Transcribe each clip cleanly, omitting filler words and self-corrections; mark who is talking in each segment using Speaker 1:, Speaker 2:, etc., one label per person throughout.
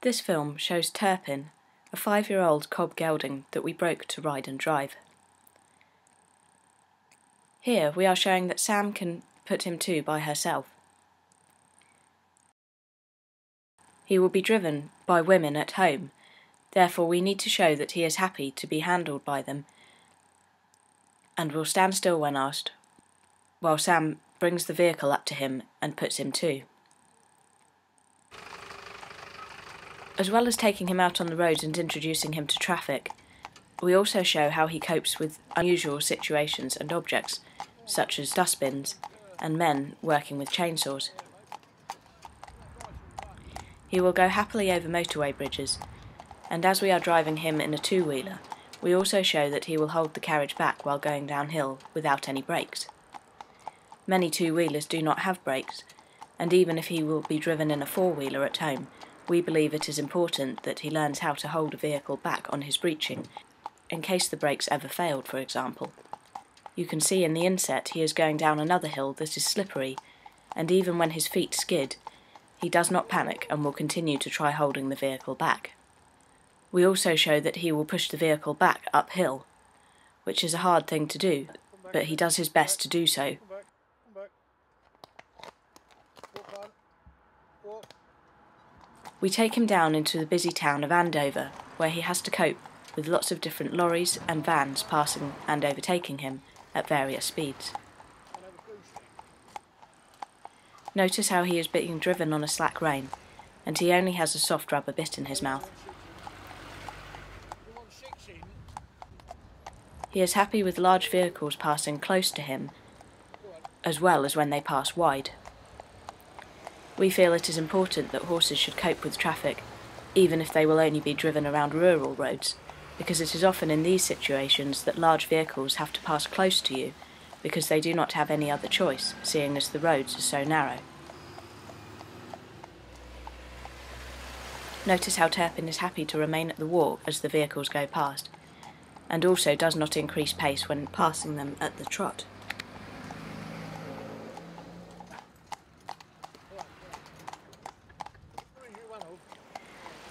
Speaker 1: This film shows Turpin, a 5-year-old cob gelding that we broke to ride and drive. Here we are showing that Sam can put him to by herself. He will be driven by women at home, therefore we need to show that he is happy to be handled by them and will stand still when asked, while Sam brings the vehicle up to him and puts him to. As well as taking him out on the roads and introducing him to traffic, we also show how he copes with unusual situations and objects, such as dustbins and men working with chainsaws. He will go happily over motorway bridges, and as we are driving him in a two-wheeler, we also show that he will hold the carriage back while going downhill without any brakes. Many two-wheelers do not have brakes, and even if he will be driven in a four-wheeler at home, we believe it is important that he learns how to hold a vehicle back on his breeching, in case the brakes ever failed, for example. You can see in the inset he is going down another hill that is slippery, and even when his feet skid, he does not panic and will continue to try holding the vehicle back. We also show that he will push the vehicle back uphill, which is a hard thing to do, but he does his best to do so. We take him down into the busy town of Andover, where he has to cope with lots of different lorries and vans passing and overtaking him at various speeds. Notice how he is being driven on a slack rein, and he only has a soft rubber bit in his mouth. He is happy with large vehicles passing close to him, as well as when they pass wide. We feel it is important that horses should cope with traffic, even if they will only be driven around rural roads, because it is often in these situations that large vehicles have to pass close to you, because they do not have any other choice, seeing as the roads are so narrow. Notice how Turpin is happy to remain at the walk as the vehicles go past, and also does not increase pace when passing them at the trot.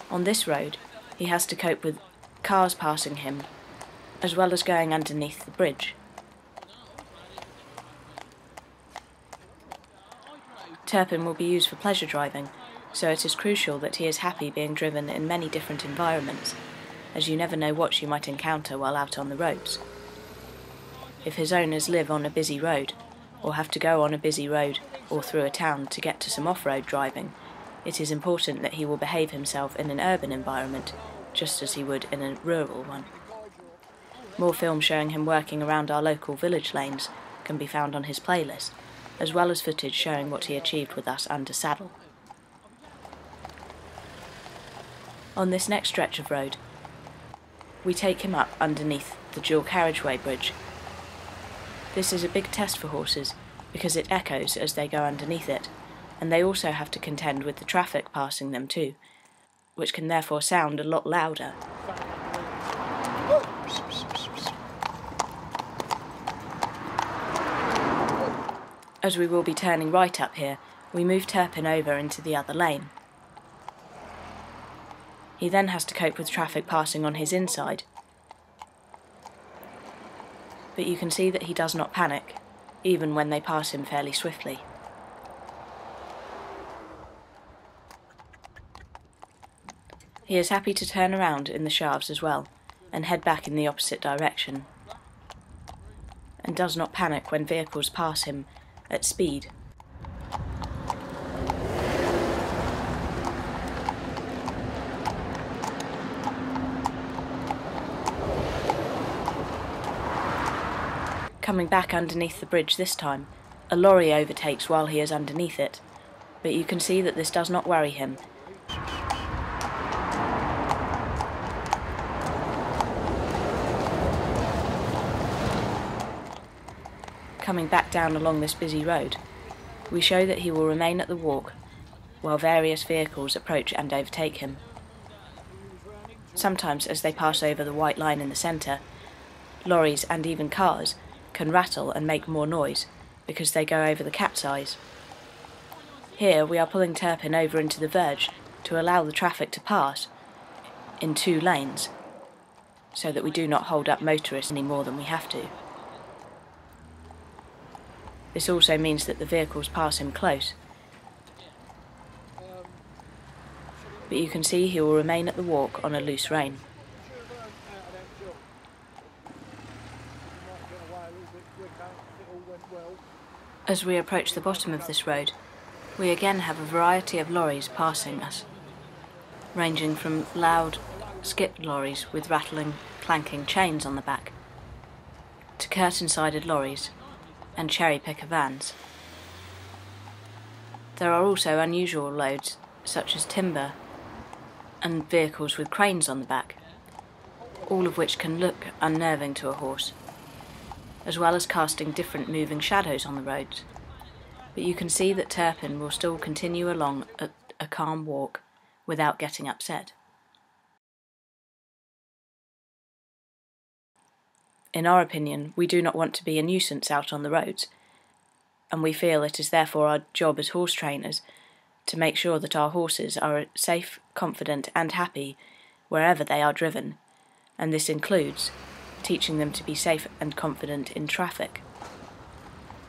Speaker 1: On this road, he has to cope with cars passing him, as well as going underneath the bridge. Turpin will be used for pleasure driving, so it is crucial that he is happy being driven in many different environments, as you never know what you might encounter while out on the roads. If his owners live on a busy road, or have to go on a busy road or through a town to get to some off-road driving, it is important that he will behave himself in an urban environment, just as he would in a rural one. More film showing him working around our local village lanes can be found on his playlist, as well as footage showing what he achieved with us under saddle. On this next stretch of road, we take him up underneath the dual carriageway bridge. This is a big test for horses because it echoes as they go underneath it, and they also have to contend with the traffic passing them too, which can therefore sound a lot louder. As we will be turning right up here, we move Turpin over into the other lane. He then has to cope with traffic passing on his inside, but you can see that he does not panic, even when they pass him fairly swiftly. He is happy to turn around in the shafts as well, and head back in the opposite direction, and does not panic when vehicles pass him at speed. Coming back underneath the bridge this time, a lorry overtakes while he is underneath it, but you can see that this does not worry him. Coming back down along this busy road, we show that he will remain at the walk while various vehicles approach and overtake him. Sometimes as they pass over the white line in the centre, lorries and even cars can rattle and make more noise because they go over the cat's eyes. Here we are pulling Turpin over into the verge to allow the traffic to pass in 2 lanes, so that we do not hold up motorists any more than we have to. This also means that the vehicles pass him close, but you can see he will remain at the walk on a loose rein. As we approach the bottom of this road, we again have a variety of lorries passing us, ranging from loud, skip lorries with rattling, clanking chains on the back, to curtain-sided lorries and cherry-picker vans. There are also unusual loads, such as timber and vehicles with cranes on the back, all of which can look unnerving to a horse, as well as casting different moving shadows on the roads. But you can see that Turpin will still continue along at a calm walk without getting upset. In our opinion, we do not want to be a nuisance out on the roads, and we feel it is therefore our job as horse trainers to make sure that our horses are safe, confident and happy wherever they are driven, and this includes teaching them to be safe and confident in traffic.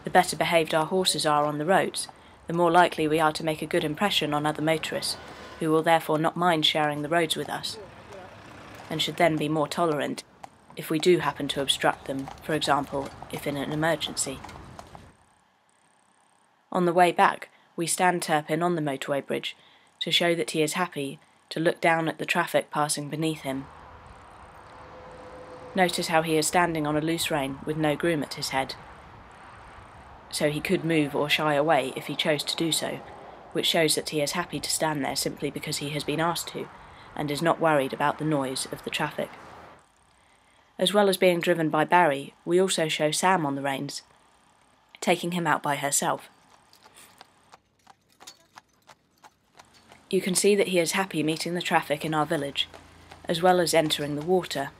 Speaker 1: The better behaved our horses are on the roads, the more likely we are to make a good impression on other motorists, who will therefore not mind sharing the roads with us, and should then be more tolerant if we do happen to obstruct them, for example, if in an emergency. On the way back, we stand Turpin on the motorway bridge to show that he is happy to look down at the traffic passing beneath him. Notice how he is standing on a loose rein with no groom at his head, so he could move or shy away if he chose to do so, which shows that he is happy to stand there simply because he has been asked to, and is not worried about the noise of the traffic. As well as being driven by Barry, we also show Sam on the reins, taking him out by herself. You can see that he is happy meeting the traffic in our village, as well as entering the water.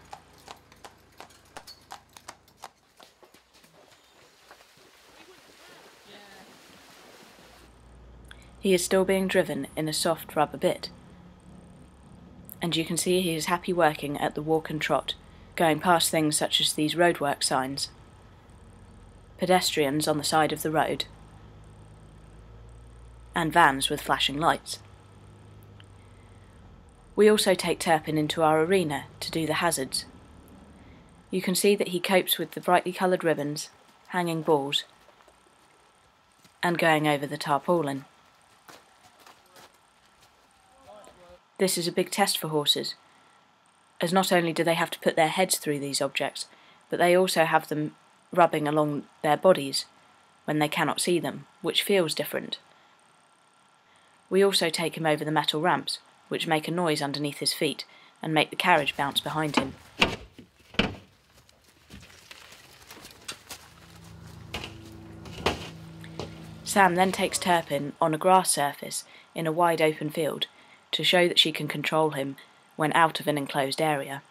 Speaker 1: He is still being driven in a soft rubber bit, and you can see he is happy working at the walk and trot, going past things such as these roadwork signs, pedestrians on the side of the road, and vans with flashing lights. We also take Turpin into our arena to do the hazards. You can see that he copes with the brightly coloured ribbons, hanging balls, and going over the tarpaulin. This is a big test for horses, as not only do they have to put their heads through these objects, but they also have them rubbing along their bodies when they cannot see them, which feels different. We also take him over the metal ramps, which make a noise underneath his feet and make the carriage bounce behind him. Sam then takes Turpin on a grass surface in a wide open field to show that she can control him when out of an enclosed area.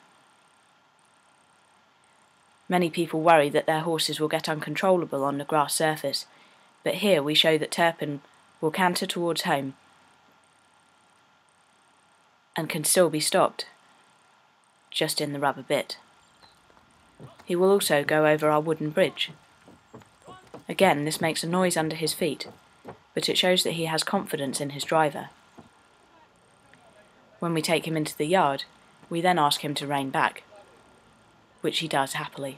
Speaker 1: Many people worry that their horses will get uncontrollable on the grass surface, but here we show that Turpin will canter towards home and can still be stopped, just in the rubber bit. He will also go over our wooden bridge. Again, this makes a noise under his feet, but it shows that he has confidence in his driver. When we take him into the yard, we then ask him to rein back, which he does happily.